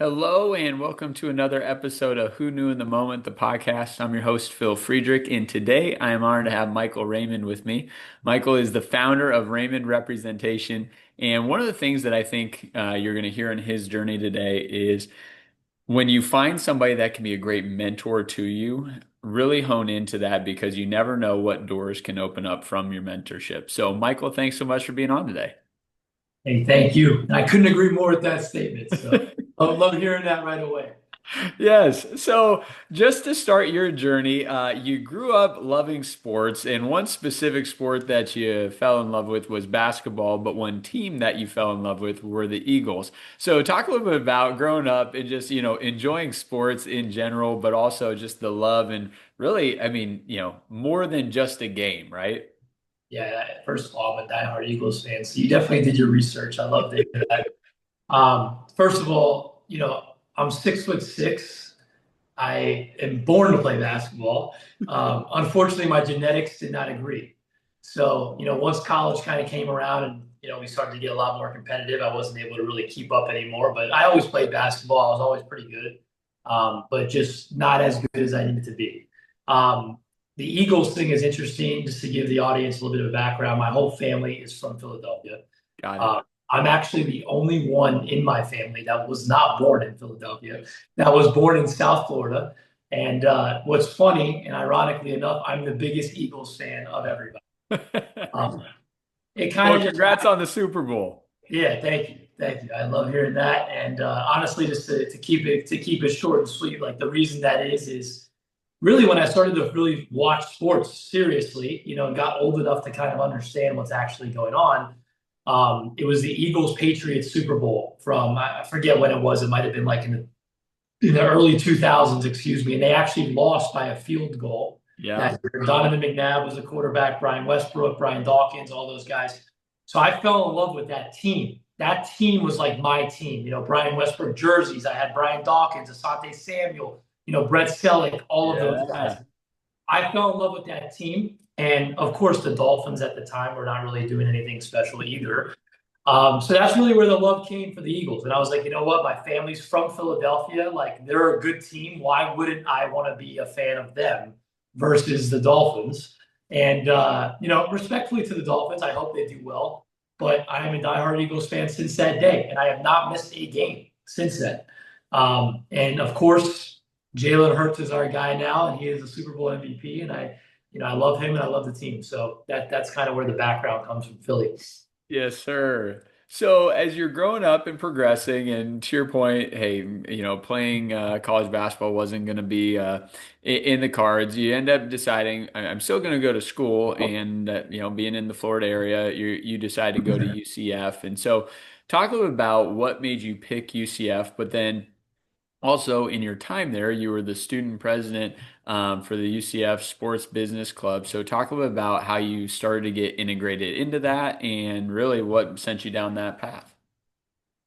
Hello and welcome to another episode of Who Knew in the Moment, the podcast. I'm your host, Phil Friedrich, and today I am honored to have Michael Raymond with me. Michael is the founder of Raymond Representation, and one of the things that I think you're going to hear in his journey today is when you find somebody that can be a great mentor to you, really hone into that because you never know what doors can open up from your mentorship. So, Michael, thanks so much for being on today. Hey, thank you. And I couldn't agree more with that statement. So I love hearing that right away. Yes. So, just to start your journey, you grew up loving sports, and one specific sport that you fell in love with was basketball, but one team that you fell in love with were the Eagles. So, talk a little bit about growing up and just, enjoying sports in general, but also just the love and really, more than just a game, right? Yeah, first of all, I'm a diehard Eagles fan. So you definitely did your research. I love to hear that. First of all, I'm 6'6". I am born to play basketball. Unfortunately, my genetics did not agree. So, once college kind of came around and, we started to get a lot more competitive, I wasn't able to really keep up anymore. But I always played basketball. I was always pretty good, but just not as good as I needed to be. Um, the Eagles thing is interesting, just to give the audience a little bit of background. My whole family is from Philadelphia. Got it. Uh, I'm actually the only one in my family that was not born in Philadelphia, that was born in South Florida. And what's funny, and ironically enough, I'm the biggest Eagles fan of everybody. Um, it kind Well, of just congrats happened. on the Super Bowl. Yeah, thank you, thank you. I love hearing that. And honestly, just to keep it short and sweet, like the reason that is really when I started to really watch sports seriously, and got old enough to kind of understand what's actually going on. It was the Eagles Patriots Super Bowl from I forget when it was. It might have been like in the early 2000s, excuse me, and they actually lost by a field goal. Yeah. That Donovan McNabb was the quarterback, Brian Westbrook, Brian Dawkins, all those guys. So I fell in love with that team. That team was like my team. Brian Westbrook jerseys. I had Brian Dawkins, Asante Samuel, Brett Selleck, all of those guys. Yeah. I fell in love with that team. And of course, the Dolphins at the time were not really doing anything special either. So that's really where the love came for the Eagles. And I was like, you know what? My family's from Philadelphia. Like, they're a good team. Why wouldn't I want to be a fan of them versus the Dolphins? And, respectfully to the Dolphins, I hope they do well. But I am a diehard Eagles fan since that day. And I have not missed a game since then. And of course, Jalen Hurts is our guy now, and he is a Super Bowl MVP. And I love him and I love the team. So that's kind of where the background comes from Philly. Yes, sir. So as you're growing up and progressing, and to your point, hey, playing college basketball wasn't going to be in the cards. You end up deciding I'm still going to go to school, and being in the Florida area, you decide to go to UCF. And so, talk a little about what made you pick UCF, but then also, in your time there, you were the student president for the UCF Sports Business Club. So, talk a little bit about how you started to get integrated into that and really what sent you down that path.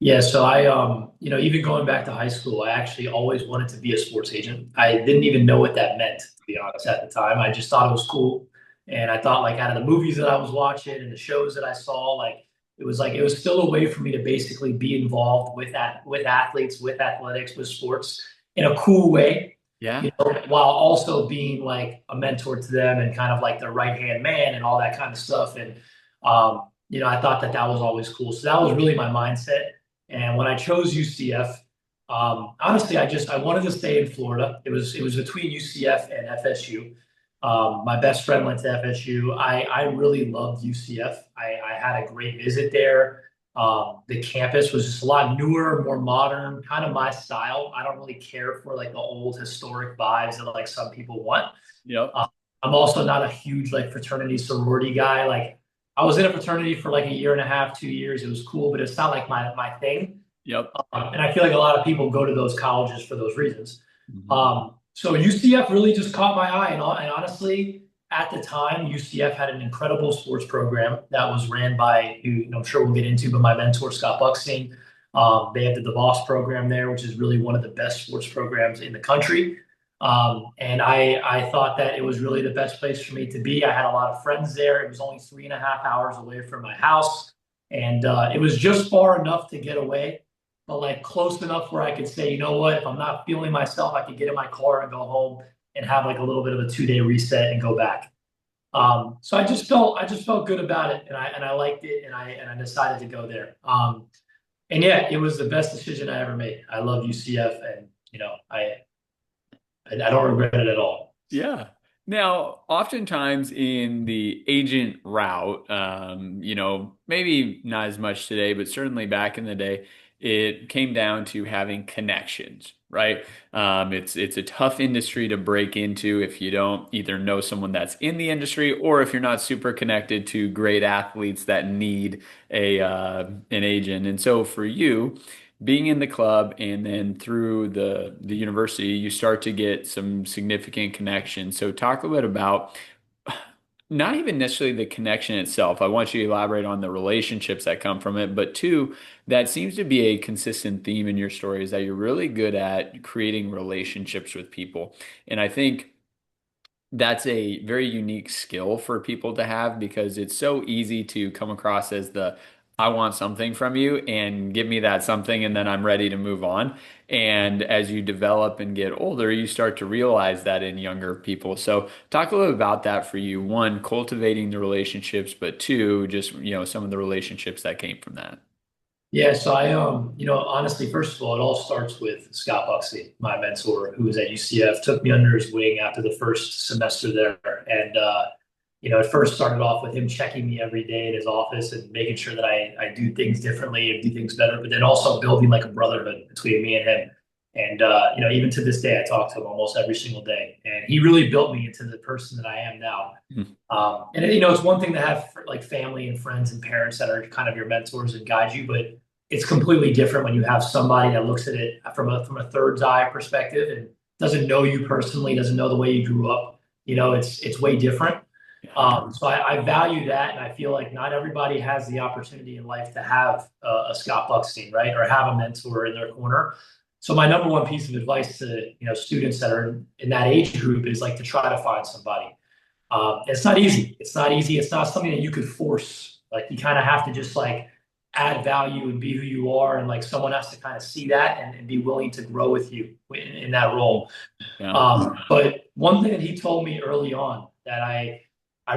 Yeah, so even going back to high school, I actually always wanted to be a sports agent. I didn't even know what that meant, to be honest, at the time. I just thought it was cool. And I thought like out of the movies that I was watching and the shows that I saw, like it was still a way for me to basically be involved with that with athletes, with athletics, with sports in a cool way, Yeah. while also being like a mentor to them and kind of like their right hand man and all that kind of stuff. And I thought that that was always cool. So that was really my mindset. And when I chose UCF, honestly, I wanted to stay in Florida. It was between UCF and FSU. My best friend went to FSU. I really loved UCF. I had a great visit there. The campus was just a lot newer, more modern, kind of my style. I don't really care for like the old historic vibes that like some people want. Yep. Uh, I'm also not a huge like fraternity sorority guy. Like I was in a fraternity for like a year and a half, 2 years. It was cool, but it's not like my thing. Yep. And I feel like a lot of people go to those colleges for those reasons. Mhm. So UCF really just caught my eye, and honestly, at the time, UCF had an incredible sports program that was ran by, who I'm sure we'll get into, but my mentor Scott Buckstein. They have the DeVos program there, which is really one of the best sports programs in the country. And I thought that it was really the best place for me to be. I had a lot of friends there. It was only 3.5 hours away from my house, and it was just far enough to get away but like close enough where I could say, you know what, if I'm not feeling myself, I could get in my car and go home and have like a little bit of a 2 day reset and go back. So I just felt good about it, and I liked it, and I decided to go there. And yeah, it was the best decision I ever made. I love UCF, and I don't regret it at all. Yeah. Now, oftentimes in the agent route, maybe not as much today, but certainly back in the day, it came down to having connections, right? It's a tough industry to break into if you don't either know someone that's in the industry or if you're not super connected to great athletes that need an agent. And so for you, being in the club and then through the university, you start to get some significant connections. So talk a bit about not even necessarily the connection itself. I want you to elaborate on the relationships that come from it, but two, that seems to be a consistent theme in your story is that you're really good at creating relationships with people. And I think that's a very unique skill for people to have because it's so easy to come across as the I want something from you and give me that something and then I'm ready to move on. And as you develop and get older, you start to realize that in younger people. So talk a little bit about that for you. One, cultivating the relationships, but two, just some of the relationships that came from that. Yeah, so honestly, first of all, it all starts with Scott Buxley, my mentor, who was at UCF, took me under his wing after the first semester there. And it first started off with him checking me every day in his office and making sure that I do things differently and do things better, but then also building like a brotherhood between me and him. And even to this day, I talk to him almost every single day. And he really built me into the person that I am now. Mhm. It's one thing to have like family and friends and parents that are kind of your mentors and guide you, but it's completely different when you have somebody that looks at it from a third's eye perspective and doesn't know you personally, doesn't know the way you grew up. It's way different. Yeah. So I value that, and I feel like not everybody has the opportunity in life to have a Scott Buckstein, right, or have a mentor in their corner. So my number one piece of advice to students that are in that age group is like to try to find somebody. It's not easy. It's not easy. It's not something that you could force. Like you kind of have to just like add value and be who you are, and like someone has to kind of see that and be willing to grow with you in that role. Yeah. But one thing that he told me early on that I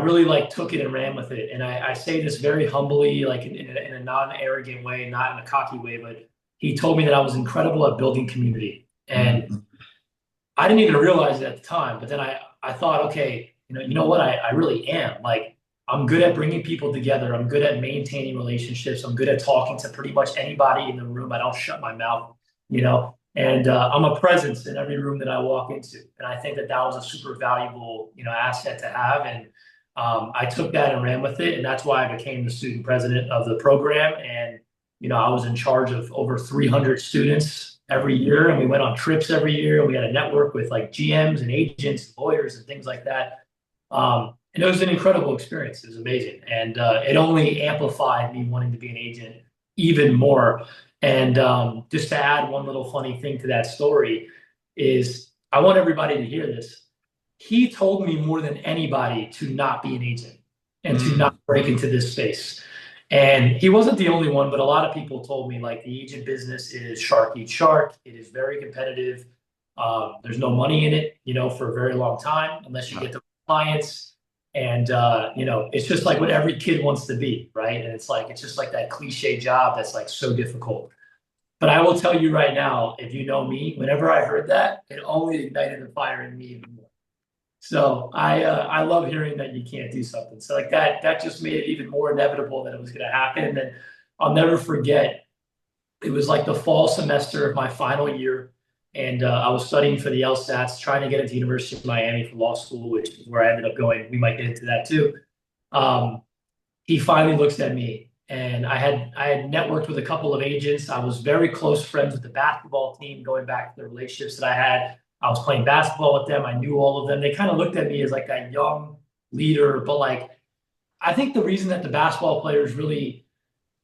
really like took it and ran with it, and I say this very humbly, like in a non-arrogant way, not in a cocky way, but he told me that I was incredible at building community, and Mhm. I didn't even realize it at the time. But then I thought, okay, you know what, I really am. Like I'm good at bringing people together. I'm good at maintaining relationships. I'm good at talking to pretty much anybody in the room. I don't shut my mouth, and I'm a presence in every room that I walk into. And I think that that was a super valuable, asset to have. And I took that and ran with it. And that's why I became the student president of the program. And, I was in charge of over 300 students every year. And we went on trips every year. And we had a network with like GMs and agents and lawyers and things like that. And it was an incredible experience. It was amazing. And it only amplified me wanting to be an agent even more. And just to add one little funny thing to that story is I want everybody to hear this. He told me more than anybody to not be an agent and to not Mm. break into this space. And he wasn't the only one, but a lot of people told me like the agent business is shark eat shark. It is very competitive. There's no money in it, for a very long time unless you Yeah. get the clients. And it's just like what every kid wants to be, right? And it's just like that cliche job that's like so difficult. But I will tell you right now, if you know me, whenever I heard that, it only ignited the fire in me even more. So I love hearing that you can't do something. So like that just made it even more inevitable that it was going to happen. And then I'll never forget. It was like the fall semester of my final year, and I was studying for the LSATs, trying to get into University of Miami for law school, which is where I ended up going. We might get into that too. Um, he finally looks at me, and I had networked with a couple of agents. I was very close friends with the basketball team, going back to the relationships that I had. I was playing basketball with them. I knew all of them. They kind of looked at me as like that young leader, but like I think the reason that the basketball players really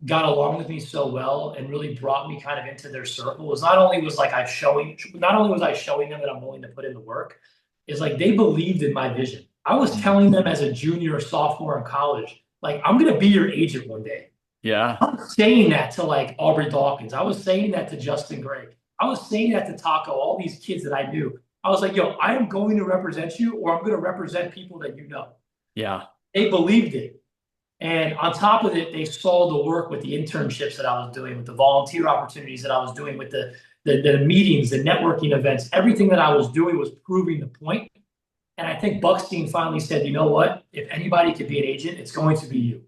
got along with me so well and really brought me kind of into their circle was not only was I showing them that I'm willing to put in the work, is like they believed in my vision. I was Mm. telling them as a junior or sophomore in college, like I'm gonna be your agent one day. Yeah. I was saying that to like Aubrey Dawkins. I was saying that to Justin Gray. I was saying that to Taco, all these kids that I knew. I was like, yo, I am going to represent you, or I'm going to represent people that you know. Yeah. They believed it. And on top of it, they saw the work with the internships that I was doing, with the volunteer opportunities that I was doing, with the meetings, the networking events. Everything that I was doing was proving the point. And I think Buckstein finally said, you know what? If anybody could be an agent, it's going to be you.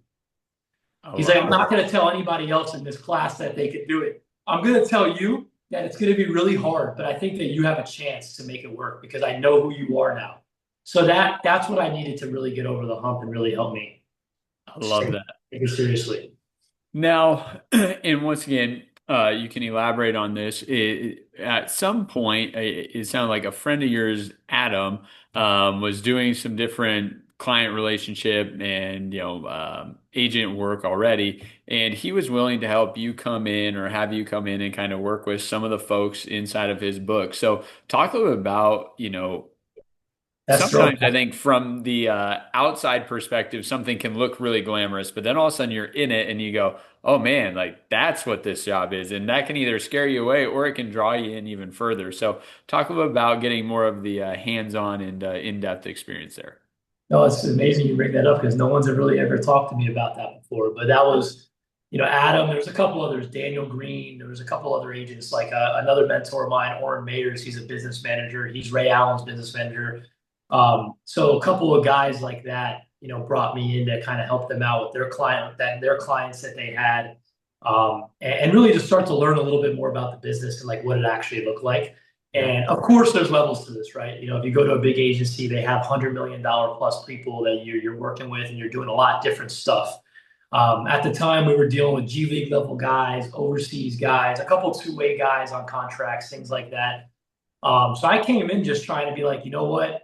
Oh, He's like, wow. I'm not going to tell anybody else in this class that they could do it. I'm going to tell you that it's going to be really hard, but I think that you have a chance to make it work because I know who you are now. So that's what I needed to really get over the hump and really help me I love take that. it seriously. Now, and once again, you can elaborate on this. At some point, it sounded like a friend of yours, Adam, was doing some different client relationship and agent work already, and he was willing to help you come in or have you come in and kind of work with some of the folks inside of his book. So, talk a little bit about, That's sometimes I strong. think from the outside perspective, something can look really glamorous, but then all of a sudden you're in it and you go, oh man, like that's what this job is. And that can either scare you away or it can draw you in even further. So, talk a little about getting more of the hands-on and in-depth experience there. No, it's amazing you bring that up because no one's really ever talked to me about that before. But that was, Adam. There was a couple others, Daniel Green. There was a couple other agents, like another mentor of mine, Orrin Mayers. He's a business manager. He's Ray Allen's business manager. So a couple of guys like that, brought me in to kind of help them out with their clients that they had, and really just start to learn a little bit more about the business and like what it actually looked like. Yeah. And of course, there's levels to this, right? If you go to a big agency, they have $100 million plus people that you're working with, and you're doing a lot of different stuff. At the time, we were dealing with G League level guys, overseas guys, a couple two-way guys on contracts, things like that. So I came in just trying to be like, you know what?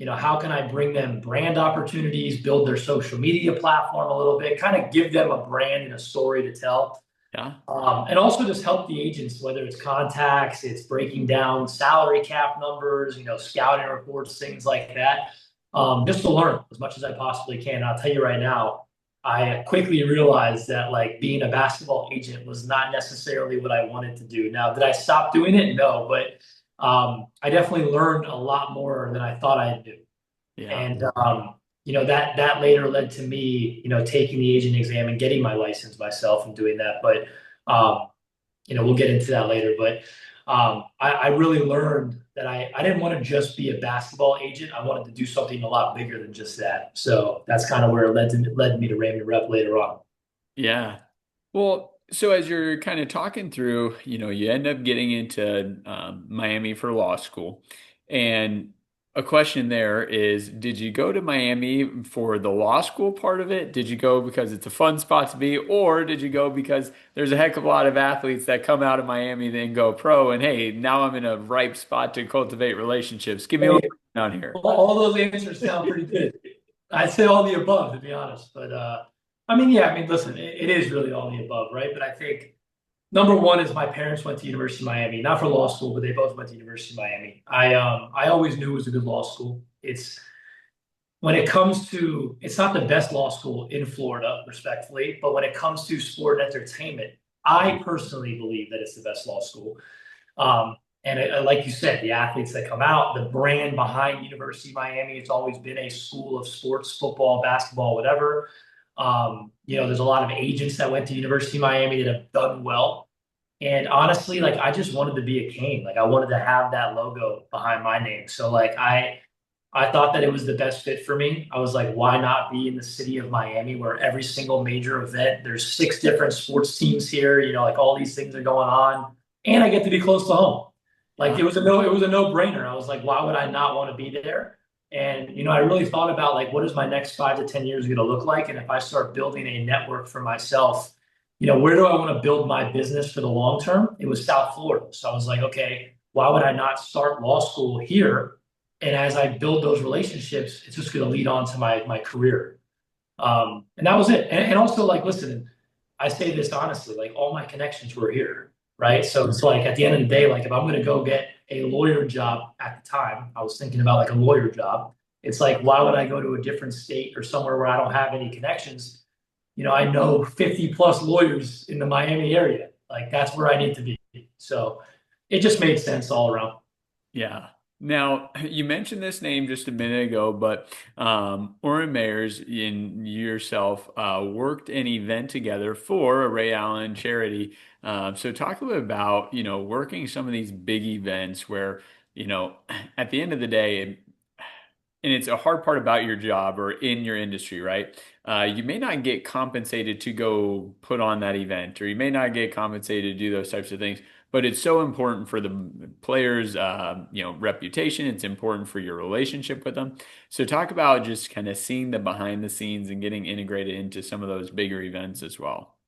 How can I bring them brand opportunities, build their social media platform a little bit, kind of give them a brand and a story to tell. Yeah. And also just help the agents, whether it's contacts, it's breaking down salary cap numbers, scouting reports, things like that, just to learn as much as I possibly can. And I'll tell you right now, I quickly realized that like being a basketball agent was not necessarily what I wanted to do. Now, did I stop doing it? No, but I definitely learned a lot more than I thought I'd do. Yeah. And that later led to me, taking the agent exam and getting my license myself and doing that. But um, we'll get into that later. But I really learned that I didn't want to just be a basketball agent. I wanted to do something a lot bigger than just that. So that's kind of where it led me to Raymond Rep later on. Yeah. Well, so as you're kind of talking through, you end up getting into Miami for law school. And a question there is, did you go to Miami for the law school part of it? Did you go because it's a fun spot to be, or did you go because there's a heck of a lot of athletes that come out of Miami then go pro and hey, now I'm in a ripe spot to cultivate relationships. Give me a little Hey, down here. all those answers sound pretty good. I'd say all the above, to be honest. But I mean, yeah, I mean, listen, it is really all the above, right? But I think number one is my parents went to University of Miami, not for law school, but they both went to University of Miami. I always knew it was a good law school. It's when it comes to it's not the best law school in Florida, respectfully, but when it comes to sport and entertainment, I personally believe that it's the best law school. And like you said, the athletes that come out, the brand behind University of Miami, it's always been a school of sports, football, basketball, whatever. There's a lot of agents that went to University of Miami that have done well. And honestly, like I just wanted to be a Cane. Like I wanted to have that logo behind my name. So like I thought that it was the best fit for me. I was like, why not be in the city of Miami where every single major event, there's 6 different sports teams here, like all these things are going on, and I get to be close to home. Like Yeah. it was a no-brainer. I was like, why would I not want to be there? And I really thought about like what is my next 5 to 10 years going to look like? And if I start building a network for myself, where do I want to build my business for the long term? It was South Florida. So I was like, okay, why would I not start law school here? And as I build those relationships, it's just going to lead on to my career. And that was it. And also, like, listen, I say this honestly, like all my connections were here, right? So it's like at the end of the day, like if I'm going to go get a lawyer job at the time, I was thinking about like a lawyer job. It's like, why would I go to a different state or somewhere where I don't have any connections? I know 50 plus lawyers in the Miami area. Like that's where I need to be. So it just made sense all around. Yeah. Now, you mentioned this name just a minute ago, but Orrin Mayers and yourself worked an event together for a Ray Allen charity. So talk a little bit about, working some of these big events where, at the end of the day, and it's a hard part about your job or in your industry, right? You may not get compensated to go put on that event, or you may not get compensated to do those types of things. But it's so important for the players', reputation. It's important for your relationship with them. So talk about just kind of seeing the behind the scenes and getting integrated into some of those bigger events as well.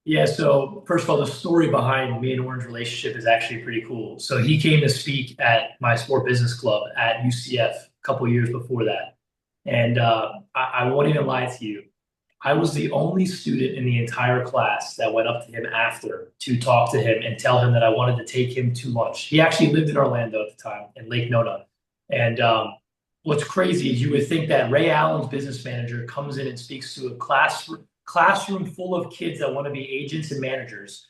Yeah, so first of all, the story behind me and Orange relationship is actually pretty cool. So he came to speak at my sport business club at UCF a couple years before that. And I won't even lie to you. I was the only student in the entire class that went up to him after to talk to him and tell him that I wanted to take him to lunch. He actually lived in Orlando at the time in Lake Nona. And what's crazy is you would think that Ray Allen's business manager comes in and speaks to a classroom full of kids that want to be agents and managers.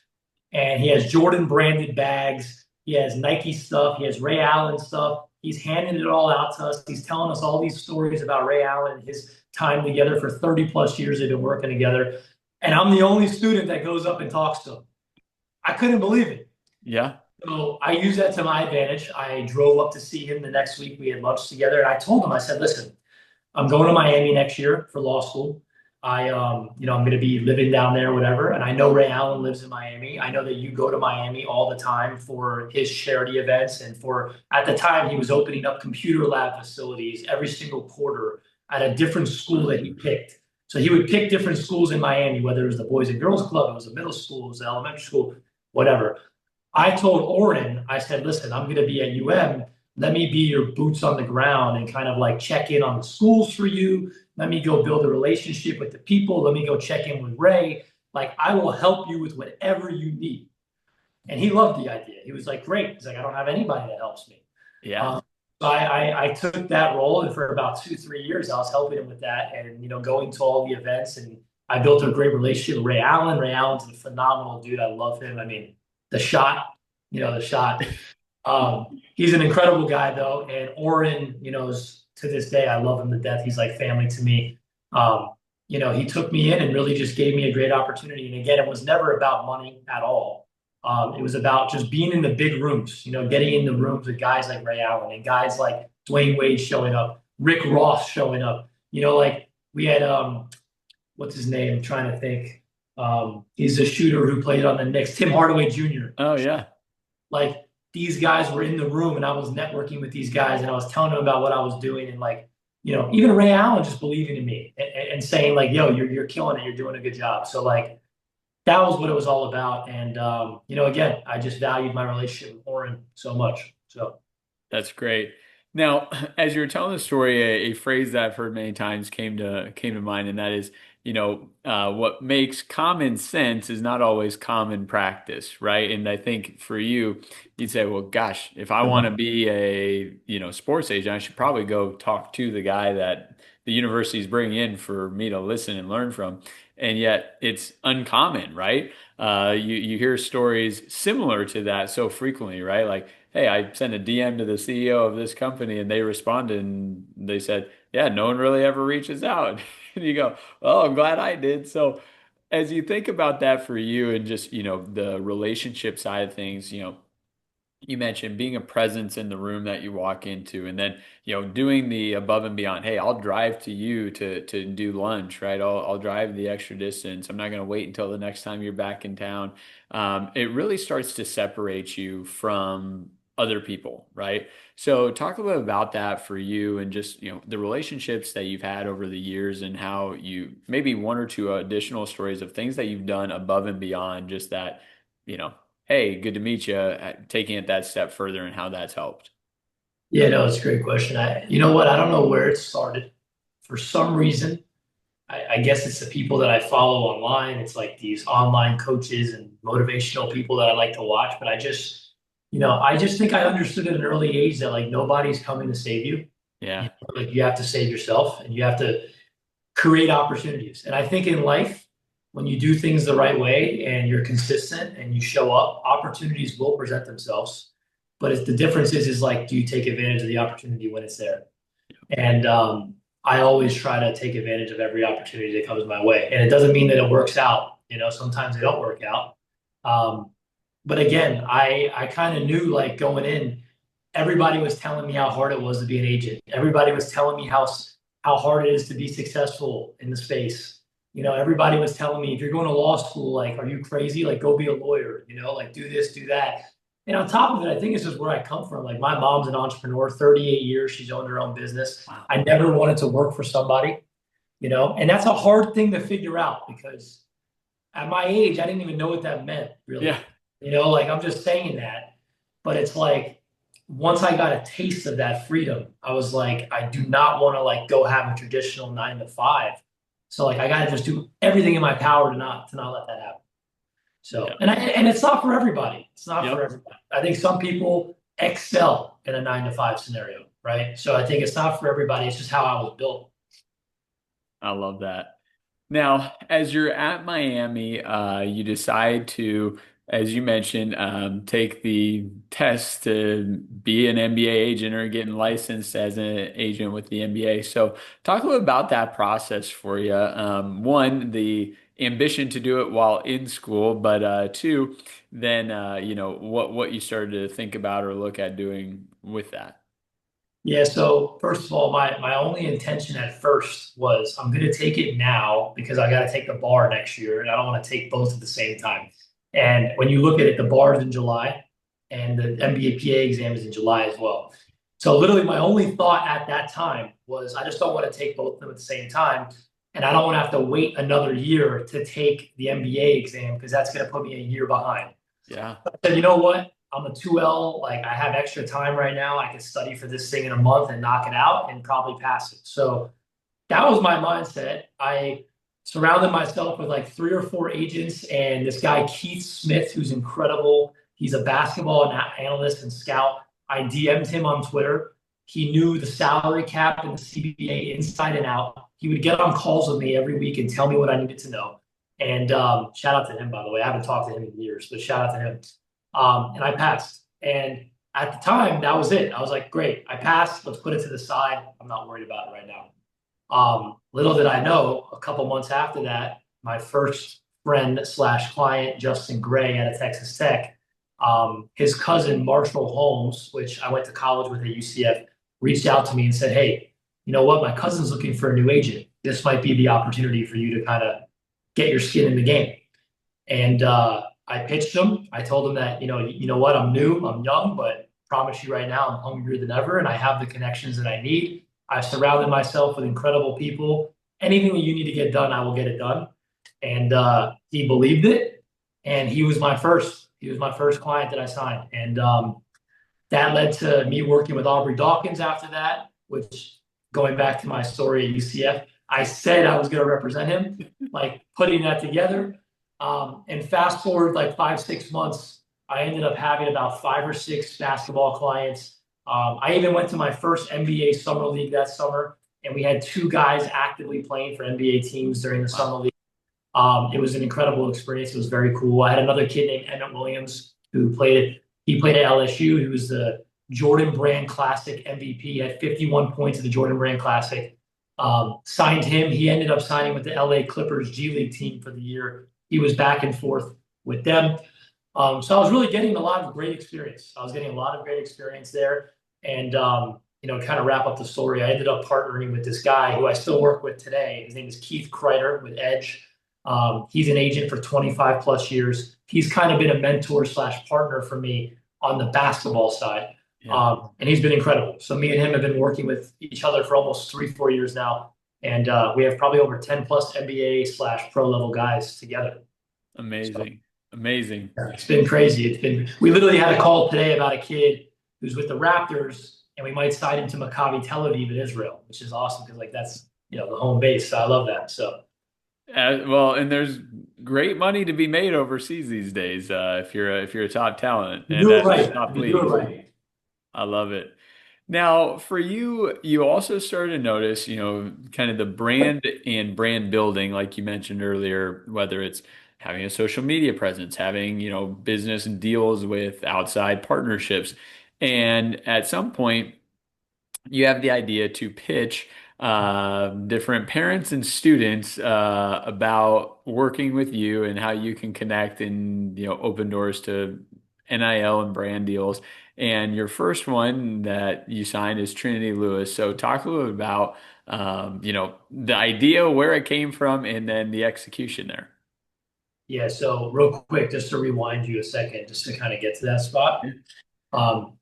And he has Jordan branded bags. He has Nike stuff. He has Ray Allen stuff. He's handing it all out to us. He's telling us all these stories about Ray Allen and his time together for 30 plus years. They've been working together. And I'm the only student that goes up and talks to him. I couldn't believe it. Yeah. So I used that to my advantage. I drove up to see him the next week. We had lunch together. And I told him, I said, listen, I'm going to Miami next year for law school. I'm going to be living down there, whatever. And I know Ray Allen lives in Miami. I know that you go to Miami all the time for his charity events. And at the time, he was opening up computer lab facilities every single quarter at a different school that he picked. So he would pick different schools in Miami, whether it was the Boys and Girls Club, it was a middle school, it was an elementary school, whatever. I told Oren, I said, listen, I'm going to be at UM. Let me be your boots on the ground and kind of like check in on the schools for you. Let me go build a relationship with the people. Let me go check in with Ray. Like, I will help you with whatever you need. And he loved the idea. He was like, great. He's like, I don't have anybody that helps me. Yeah. So I took that role, and for about 2, 3 years, I was helping him with that, and going to all the events, and I built a great relationship with Ray Allen. Ray Allen's a phenomenal dude. I love him. I mean, the shot, the shot. He's an incredible guy though, and Oren, is to this day I love him to death. He's like family to me. He took me in and really just gave me a great opportunity. And again, it was never about money at all. It was about just being in the big rooms, getting in the rooms with guys like Ray Allen and guys like Dwayne Wade showing up, Rick Ross showing up. Like we had what's his name? I'm trying to think. He's a shooter who played on the Knicks, Tim Hardaway Jr. Oh, yeah. Like these guys were in the room and I was networking with these guys and I was telling them about what I was doing. And like, even Ray Allen just believing in me and saying like, yo, you're killing it. You're doing a good job. So like, that was what it was all about. And, again, I just valued my relationship with Oren so much. So That's great. Now, as you're telling the story, a phrase that I've heard many times came to mind, and that is, what makes common sense is not always common practice, right? And I think for you, you'd say, well, gosh, if I want to be a, sports agent, I should probably go talk to the guy that the university is bringing in for me to listen and learn from. And yet it's uncommon, right? You hear stories similar to that so frequently, right? Like, hey, I sent a DM to the CEO of this company and they responded and they said, yeah, no one really ever reaches out. And you go, well, I'm glad I did. So as you think about that for you and just, the relationship side of things, you mentioned being a presence in the room that you walk into and then doing the above and beyond. Hey, I'll drive to you to do lunch, right? I'll drive the extra distance. I'm not going to wait until the next time you're back in town. It really starts to separate you from other people, right? So talk a little bit about that for you and just the relationships that you've had over the years and how you maybe one or two additional stories of things that you've done above and beyond just that you know hey, good to meet you, taking it that step further and how that's helped. yeah, no, it's a great question. You know what? I don't know where it started. For some reason, I guess it's the people that I follow online. It's like these online coaches and motivational people that I like to watch. But I just think I understood at an early age that like nobody's coming to save you. Yeah. Like you have to save yourself and you have to create opportunities. And I think in life, when you do things the right way and you're consistent and you show up, opportunities will present themselves. But the difference is like, do you take advantage of the opportunity when it's there? And I always try to take advantage of every opportunity that comes my way. And it doesn't mean that it works out. You know, sometimes they don't work out. Um, but again, I kind of knew like going in, everybody was telling me how hard it was to be an agent. Everybody was telling me how hard it is to be successful in the space. You know, everybody was telling me if you're going to law school, like, are you crazy? Like, go be a lawyer. You know, like do this, do that. And on top of it, I think it's just where I come from. Like my mom's an entrepreneur, 38 years, she's owned her own business. Wow. I never wanted to work for somebody, you know, and that's a hard thing to figure out because at my age, I didn't even know what that meant, Yeah. really. You know, like I'm just saying that, but it's like once I got a taste of that freedom, I was like, I do not want to like go have a traditional 9 to 5. So like I got to just do everything in my power to not let that happen. So, Yeah. and it's not for everybody. It's not for Yep. everybody. I think some people excel in a 9 to 5 scenario, right? So I think it's not for everybody. It's just how I was built. I love that. Now, as you're at Miami, you decide to, as you mentioned, take the test to be an NBA agent or getting licensed as an agent with the NBA. So, talk a little about that process for you. One, the ambition to do it while in school, but two, then what you started to think about or look at doing with that. Yeah, so first of all, my only intention at first was I'm going to take it now because I got to take the bar next year and I don't want to take both at the same time. And when you look at it, the bar is in July and the NBPA exam is in July as well. So literally my only thought at that time was I just don't want to take both of them at the same time. And I don't want to have to wait another year to take the MBA exam because that's going to put me a year behind. Yeah. I said, you know what? I'm a 2L. Like I have extra time right now. I can study for this thing in a month and knock it out and probably pass it. So that was my mindset. I surrounded myself with like 3 or 4 agents and this guy, Keith Smith, who's incredible. He's a basketball analyst and scout. I DM'd him on Twitter. He knew the salary cap and the CBA inside and out. He would get on calls with me every week and tell me what I needed to know. And shout out to him, by the way. I haven't talked to him in years, but shout out to him. And I passed. And at the time, that was it. I was like, great, I passed. Let's put it to the side. I'm not worried about it right now. Little did I know, a couple months after that, my first friend slash client, Justin Gray out of Texas Tech, his cousin, Marshall Holmes, which I went to college with at UCF, reached out to me and said, hey, you know what? My cousin's looking for a new agent. This might be the opportunity for you to kind of get your skin in the game. And I pitched him. I told him that, you know what, I'm new, I'm young, but promise you right now, I'm hungrier than ever, and I have the connections that I need. I've surrounded myself with incredible people. Anything that you need to get done, I will get it done. And he believed it, and he was my first. He was my first client that I signed, and that led to me working with Aubrey Dawkins after that. Which, going back to my story at UCF, I said I was going to represent him, like putting that together. And fast forward like 5, 6 months, I ended up having about 5 or 6 basketball clients. I even went to my first NBA summer league that summer, and we had 2 guys actively playing for NBA teams during the summer Wow. league. It was an incredible experience. It was very cool. I had another kid named Emmett Williams who played. He played at LSU. He was the Jordan Brand Classic MVP. He had 51 points at the Jordan Brand Classic. Signed him. He ended up signing with the LA Clippers G League team for the year. He was back and forth with them. So I was really getting a lot of great experience. I was getting a lot of great experience there. And, kind of wrap up the story, I ended up partnering with this guy who I still work with today. His name is Keith Kreider with Edge. He's an agent for 25 plus years. He's kind of been a mentor slash partner for me on the basketball side. Yeah. And he's been incredible. So me and him have been working with each other for almost 3, 4 years now. And we have probably over 10 plus NBA slash pro level guys together. So Amazing. Amazing. yeah, it's been crazy. We literally had a call today about a kid who's with the Raptors and we might sign him to Maccabi Tel Aviv in Israel, which is awesome because like that's, the home base. So I love that. So Well, and there's great money to be made overseas these days, if you're a top talent you and do it at right. top You do it leagues. right. I love it. Now, for you, you also started to notice, kind of the brand and brand building, like you mentioned earlier, whether it's having a social media presence, having, business deals with outside partnerships. And at some point, you have the idea to pitch different parents and students about working with you and how you can connect and open doors to NIL and brand deals. And your first one that you signed is Trinity Lewis. So talk a little bit about the idea, where it came from, and then the execution there. Yeah, so real quick, just to rewind you a second, just to kind of get to that spot. Um,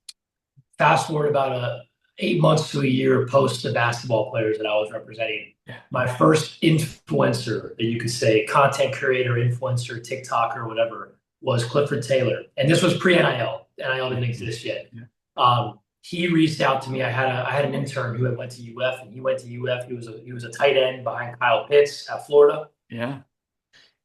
Fast forward about 8 months to a year post the basketball players that I was representing. Yeah. My first influencer that you could say, content creator, influencer, TikToker, whatever, was Clifford Taylor, and this was pre NIL. NIL didn't exist yet. Yeah. He reached out to me. I had an intern who had went to UF, and he went to UF. He was a tight end behind Kyle Pitts at Florida. Yeah.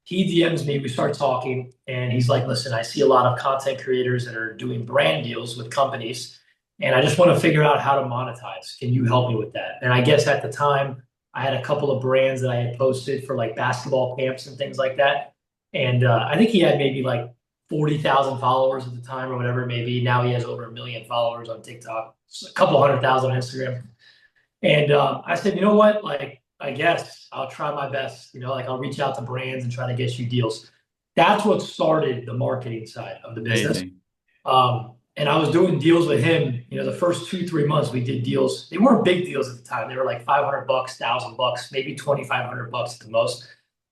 He DMs me, we start talking, and he's like, listen, I see a lot of content creators that are doing brand deals with companies, and I just want to figure out how to monetize. Can you help me with that? And I guess at the time, I had a couple of brands that I had posted for like basketball camps and things like that. And I think he had maybe like 40,000 followers at the time or whatever it may be. Now he has over 1 million followers on TikTok, a couple 100,000 on Instagram. And I said, you know what? Like, I guess I'll try my best. Like I'll reach out to brands and try to get you deals. That's what started the marketing side of the business. Amazing. And I was doing deals with him. The first 2, 3 months we did deals. They weren't big deals at the time. They were like $500, $1,000, maybe $2,500 at the most.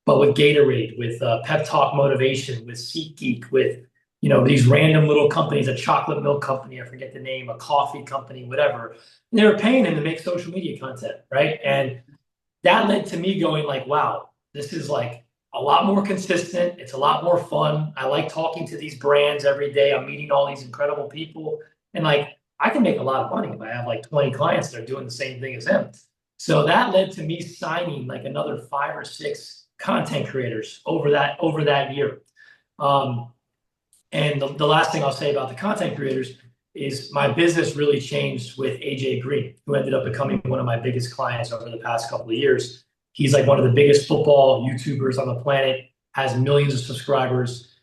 But with Gatorade, with Pep Talk Motivation, with SeatGeek, with these random little companies, a chocolate milk company, I forget the name, a coffee company, whatever. And they were paying him to make social media content, right? And that led to me going like, wow, this is like a lot more consistent. It's a lot more fun. I like talking to these brands every day. I'm meeting all these incredible people. And like, I can make a lot of money if I have like 20 clients that are doing the same thing as him. So that led to me signing like another 5 or 6 content creators over that year. Um, and the last thing I'll say about the content creators is my business really changed with AJ Green, who ended up becoming one of my biggest clients over the past couple of years. He's like one of the biggest football YouTubers on the planet, has millions of subscribers.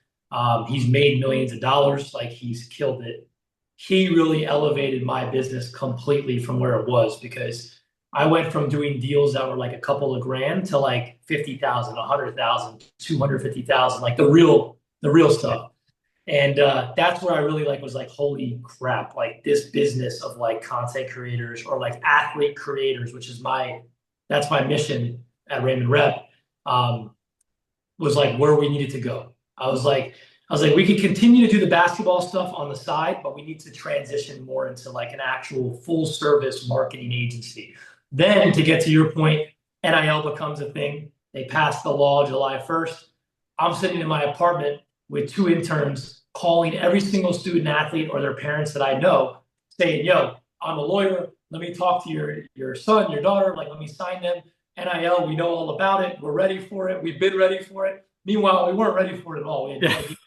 He's made millions of dollars. Like he's killed it. He really elevated my business completely from where it was because I went from doing deals that were like a couple of grand to like 50,000, 100,000, 250,000, like the real stuff. And that's where I really like was like, holy crap, like this business of like content creators or like athlete creators, which is that's my mission at Raymond Rep, was like where we needed to go. I was like, we could continue to do the basketball stuff on the side, but we need to transition more into like an actual full service marketing agency. Then to get to your point, NIL becomes a thing. They passed the law July 1st. I'm sitting in my apartment with 2 interns calling every single student athlete or their parents that I know saying, yo, I'm a lawyer. Let me talk to your son, your daughter. Like, let me sign them. NIL, we know all about it. We're ready for it. We've been ready for it. Meanwhile, we weren't ready for it at all. We had no Yeah. idea.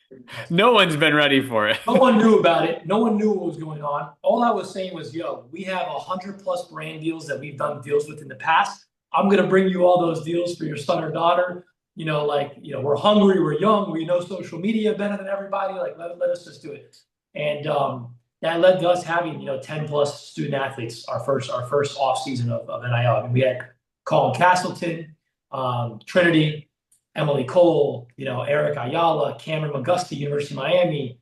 No one's been ready for it. No one knew about it. No one knew what was going on. All I was saying was, yo, we have 100+ brand deals that we've done deals with in the past. I'm going to bring you all those deals for your son or daughter. We're hungry, we're young, we know social media better than everybody. Like, let us just do it. And that led to us having, 10+ student athletes our first off season of NIL. I mean, we had Colin Castleton, Trinity, Emily Cole, Eric Ayala, Cameron McGusty, University of Miami.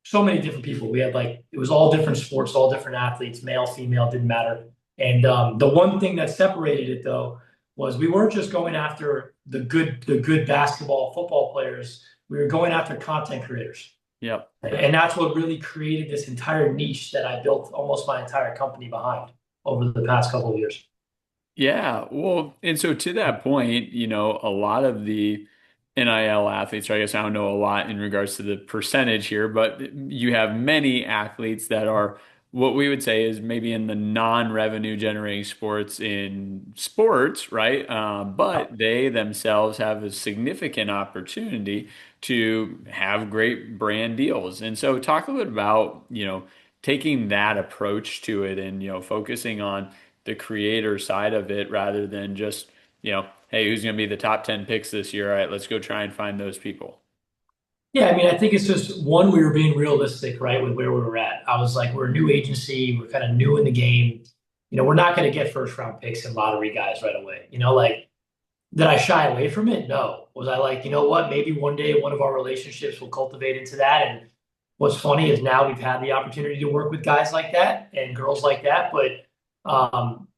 So many different people. We had like, it was all different sports, all different athletes, male, female, didn't matter. And the one thing that separated it though was we weren't just going after the good basketball, football players. We were going after content creators. Yep. And that's what really created this entire niche that I built almost my entire company behind over the past couple of years. Yeah, well, and so to that point, a lot of the NIL athletes, or I guess I don't know a lot in regards to the percentage here, but you have many athletes that are what we would say is maybe in the non-revenue generating sports in sports, right? But they themselves have a significant opportunity to have great brand deals. And so talk a little bit about, taking that approach to it and, focusing on the creator side of it rather than just, hey, who's going to be the top 10 picks this year? All right, let's go try and find those people. Yeah, I mean, I think it's just one, we were being realistic, right, with where we were at. I was like, we're a new agency, we're kind of new in the game. We're not going to get first round picks and lottery guys right away. Like, did I shy away from it? No. Was I like, you know what? Maybe one day one of our relationships will cultivate into that. And what's funny is now we've had the opportunity to work with guys like that and girls like that. But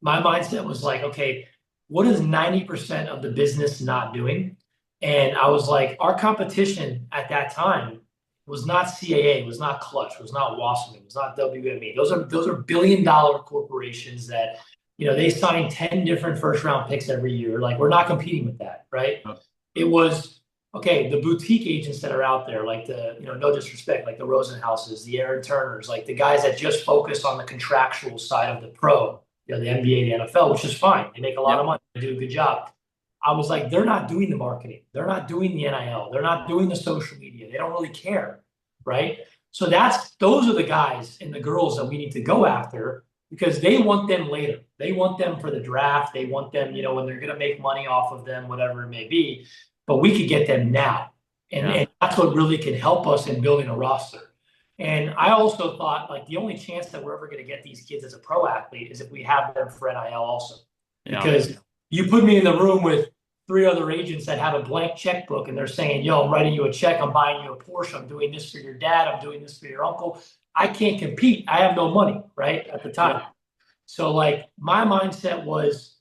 my mindset was like, okay, what is 90% of the business not doing? And I was like, our competition at that time was not CAA, was not Clutch, was not Wasserman, was not WME. Those are billion-dollar corporations that they sign 10 different first round picks every year. Like, we're not competing with that, right? It was okay, the boutique agents that are out there, like no disrespect, like the Rosenhauses, the Aaron Turners, like the guys that just focus on the contractual side of the pro, the NBA, the NFL, which is fine. They make a lot of Yep. money, they do a good job. I was like, they're not doing the marketing, they're not doing the NIL, they're not doing the social media, they don't really care, right? So those are the guys and the girls that we need to go after because they want them later. They want them for the draft. They want them, when they're going to make money off of them, whatever it may be. But we could get them now. Yeah. And that's what really can help us in building a roster. And I also thought like the only chance that we're ever going to get these kids as a pro athlete is if we have them for NIL also. Yeah. Because you put me in the room with three other agents that have a blank checkbook and they're saying, yo, I'm writing you a check, I'm buying you a Porsche, I'm doing this for your dad, I'm doing this for your uncle. I can't compete. I have no money, right? At the time. Yep. So like my mindset was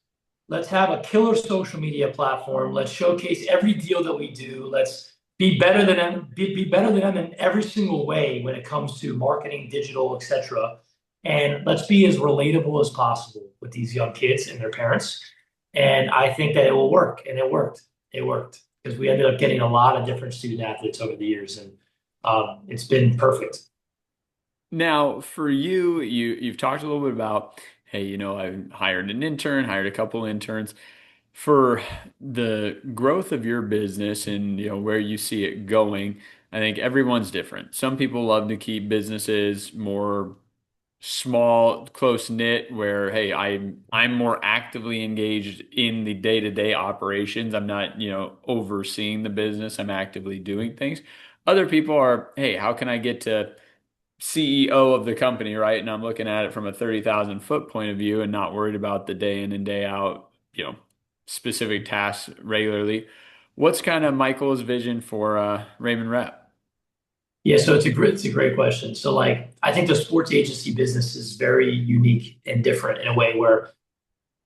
let's have a killer social media platform. Let's showcase every deal that we do. Let's be better than them, be better than them in every single way when it comes to marketing, digital, etc. And let's be as relatable as possible with these young kids and their parents. And I think that it will work. And it worked. It worked because we ended up getting a lot of different student athletes over the years. And it's been perfect. Now, for you've talked a little bit about, hey, I hired an intern, hired a couple interns. For the growth of your business and where you see it going, I think everyone's different. Some people love to keep businesses more small, close knit, where hey, I'm more actively engaged in the day-to-day operations. I'm not, overseeing the business. I'm actively doing things. Other people are, hey, how can I get to CEO of the company, right? And I'm looking at it from a 30,000 foot point of view and not worried about the day in and day out, specific tasks regularly. What's kind of Michael's vision for Raymond Rep? Yeah, so it's a great question. So like I think the sports agency business is very unique and different in a way where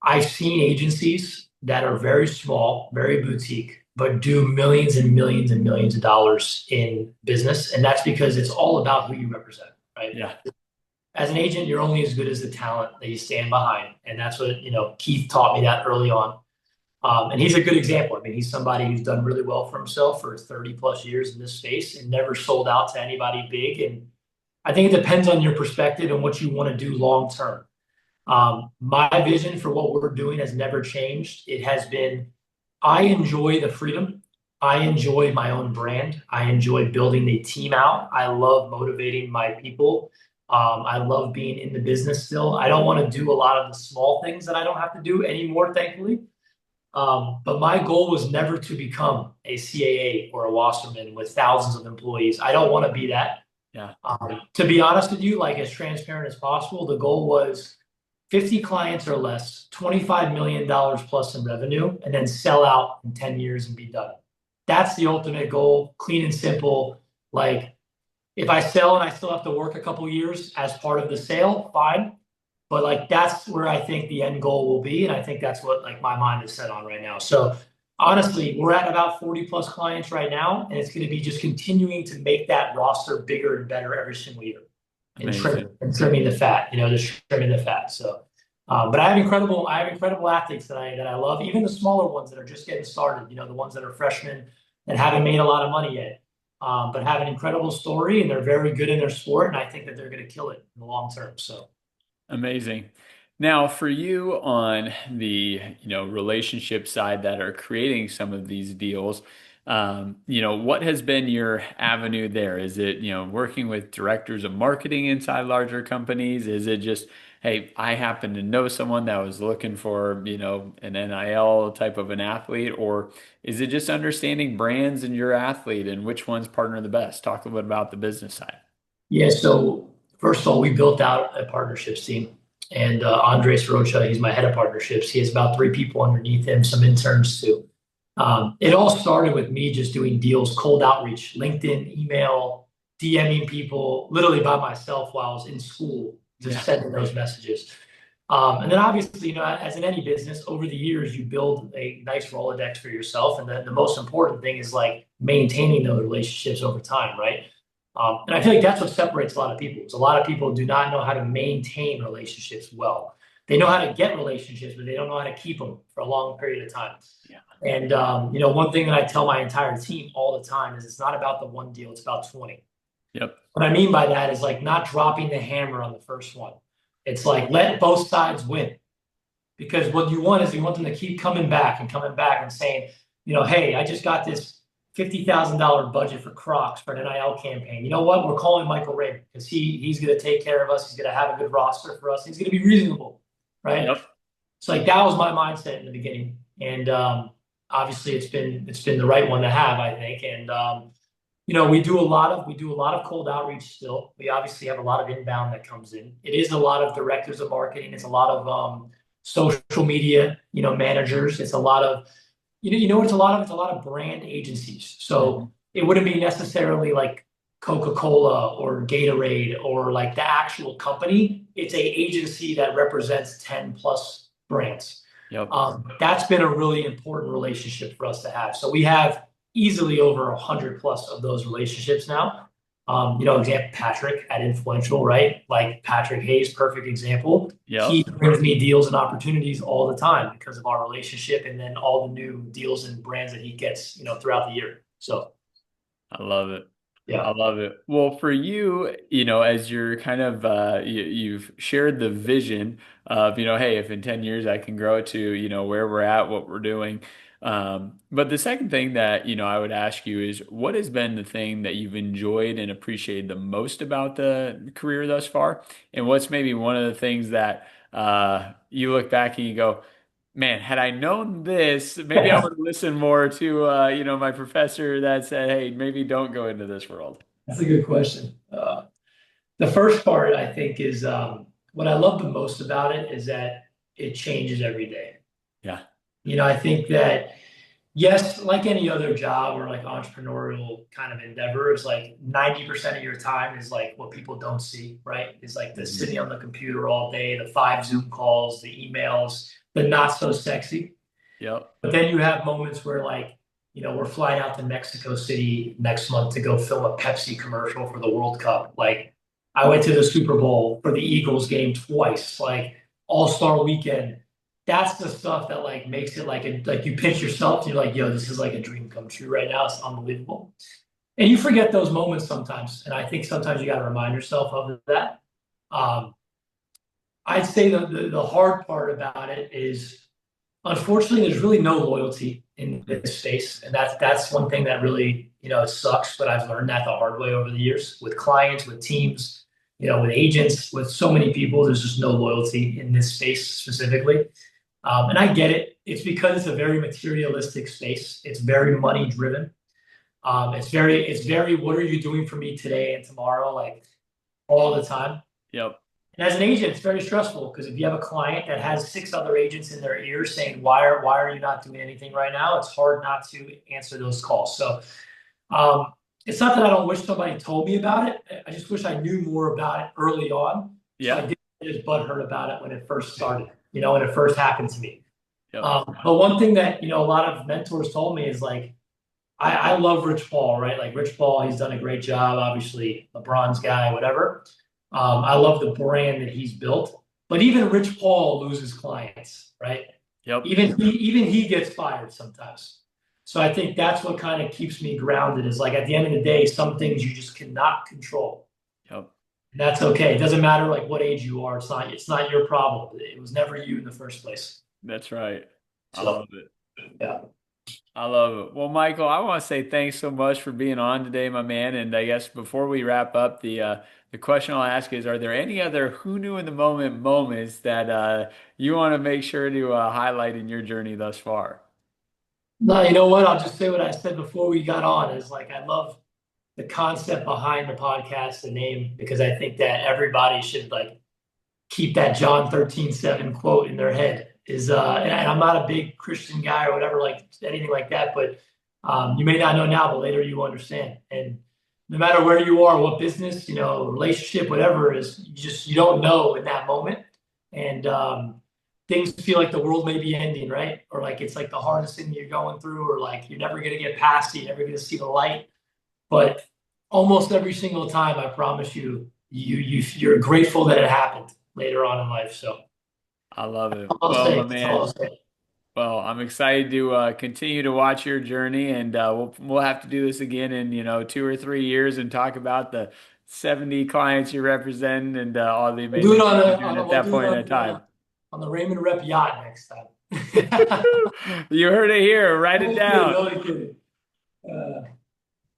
I've seen agencies that are very small, very boutique, but do millions and millions and millions of dollars in business. And that's because it's all about who you represent, right? Yeah, As an agent, you're only as good as the talent that you stand behind. And that's what, Keith taught me that early on. And he's a good example. I mean, he's somebody who's done really well for himself for 30 plus years in this space and never sold out to anybody big. And I think it depends on your perspective and what you want to do long term. My vision for what we're doing has never changed. It has been I enjoy the freedom. I enjoy my own brand. I enjoy building the team out. I love motivating my people. I love being in the business still. I don't want to do a lot of the small things that I don't have to do anymore, thankfully. But my goal was never to become a CAA or a Wasserman with thousands of employees. I don't want to be that. yeah, To be honest with you, like as transparent as possible, the goal was 50 clients or less, $25 million plus in revenue, and then sell out in 10 years and be done. That's the ultimate goal, clean and simple. Like if I sell and I still have to work a couple years as part of the sale, fine. But like that's where I think the end goal will be. And I think that's what like my mind is set on right now. So honestly, we're at about 40 plus clients right now. And it's going to be just continuing to make that roster bigger and better every single year amazing. and trimming the fat, just trimming the fat. So but I have incredible athletes that I love, even the smaller ones that are just getting started, the ones that are freshmen that haven't made a lot of money yet. But have an incredible story and they're very good in their sport. And I think that they're going to kill it in the long term. So Amazing. Now, for you on the, relationship side that are creating some of these deals, What has been your avenue there? Is it, working with directors of marketing inside larger companies? Is it just, hey, I happen to know someone that was looking for, an NIL type of an athlete? Or is it just understanding brands and your athlete and which ones partner the best? Talk a little bit about the business side. Yeah, so first of all, we built out a partnerships team. And Andres Rocha, he's my head of partnerships. He has about three people underneath him, some interns too. It all started with me just doing deals, cold outreach, LinkedIn, email, DMing people, literally by myself while I was in school, just Yeah. sending those messages. And then obviously, as in any business, over the years, you build a nice Rolodex for yourself. And the most important thing is like maintaining those relationships over time, right? And I feel like that's what separates a lot of people. Is a lot of people do not know how to maintain relationships well. They know how to get relationships, but they don't know how to keep them for a long period of time. Yeah. And one thing that I tell my entire team all the time is it's not about the one deal; it's about 20. Yep. What I mean by that is like not dropping the hammer on the first one. It's like let both sides win. Because what you want is you want them to keep coming back and saying, hey, I just got this $50,000 budget for Crocs for an NIL campaign. You know what? We're calling Michael Raymond because he's going to take care of us. He's going to have a good roster for us. He's going to be reasonable, right? Yep. So like that was my mindset in the beginning, and obviously it's been the right one to have, I think. And we do a lot of cold outreach still. We obviously have a lot of inbound that comes in. It is a lot of directors of marketing. It's a lot of social media, managers. It's a lot of, it's a lot of brand agencies. Mhm. So it wouldn't be necessarily like Coca-Cola or Gatorade or like the actual company. It's a agency that represents 10 plus brands. Yep. That's been a really important relationship for us to have. So we have easily over 100 plus of those relationships now. Example Patrick at Influential, right? Like Patrick Hayes, perfect example. He Yep. brings me deals and opportunities all the time because of our relationship, and then all the new deals and brands that he gets, throughout the year. So I love it. I yeah, love it. Well, for you, as you're kind of you've shared the vision of, hey, if in 10 years I can grow it to, where we're at, what we're doing. But the second thing that, I would ask you is what has been the thing that you've enjoyed and appreciated the most about the career thus far? And what's maybe one of the things that you look back and you go, man, had I known this, maybe I would listen more to my professor that said, "Hey, maybe don't go into this world." that's a good question. The first part I think is what I love the most about it is that it changes every day. Yeah. I think that yes, like any other job or like entrepreneurial kind of endeavor, it's like 90% of your time is like what people don't see, right? Is like the Hmm. sitting on the computer all day, the 5 Zoom calls, the emails, the not so sexy. Yep. But then you have moments where like, we're flying out to Mexico City next month to go film a Pepsi commercial for the World Cup. Like I went to the Super Bowl for the Eagles game twice, like All-Star weekend. That's the stuff that like makes it like you pinch yourself and you're like, yo, this is like a dream come true right now. It's unbelievable. And you forget those moments sometimes. And I think sometimes you got to remind yourself of that. Um, I'd say the hard part about it is unfortunately, there's really no loyalty in this space, and that's one thing that really it sucks. But I've learned that the hard way over the years with clients, with teams, with agents, with so many people. There's just no loyalty in this space specifically, and I get it. It's because it's a very materialistic space. It's very money driven. It's very what are you doing for me today and tomorrow, like all the time. Yep. And as an agent, it's very stressful because if you have a client that has six other agents in their ears saying, why are you not doing anything right now? It's hard not to answer those calls. So um, it's not that I don't wish somebody told me about it. I just wish I knew more about it early on. So I Yeah. didn't get as butthurt about it when it first started, when it first happened to me. Yep. But one thing that, a lot of mentors told me is like, I love Rich Paul, right? Like Rich Paul, he's done a great job, obviously, LeBron's guy, whatever. I love the brand that he's built, but even Rich Paul loses clients, right? Yep. Even he gets fired sometimes. So I think that's what kind of keeps me grounded is like at the end of the day, some things you just cannot control. Yep. And that's okay. It doesn't matter like what age you are. It's not your problem. It was never you in the first place. That's right. I So love it. yeah. I love it. Well, Michael, I want to say thanks so much for being on today, my man. And I guess before we wrap up, the question I'll ask is, are there any other who knew in the moment moments that you want to make sure to highlight in your journey thus far? No, you know what? I'll just say what I said before we got on is like I love the concept behind the podcast, the name, because I think that everybody should like keep that John 13:7 quote in their head. Is and I'm not a big Christian guy or whatever, like anything like that, but you may not know now, but later you understand. And no matter where you are, what business, relationship, whatever it is, you don't know in that moment. And things feel like the world may be ending, right? Or like it's like the hardest thing you're going through, or like you're never gonna get past it, you're never gonna see the light. But almost every single time, I promise you, you're grateful that it happened later on in life. So I love it. I'll Well, say, my that's all I'll man. say. Well, I'm excited to continue to watch your journey, and we'll have to do this again in 2 or 3 years and talk about the 70 clients you represent and all the We'll do it amazing things you're doing at we'll that do it point in time. on the Raymond Rep yacht next time. You heard it here. Write it Only kidding, down. only kidding.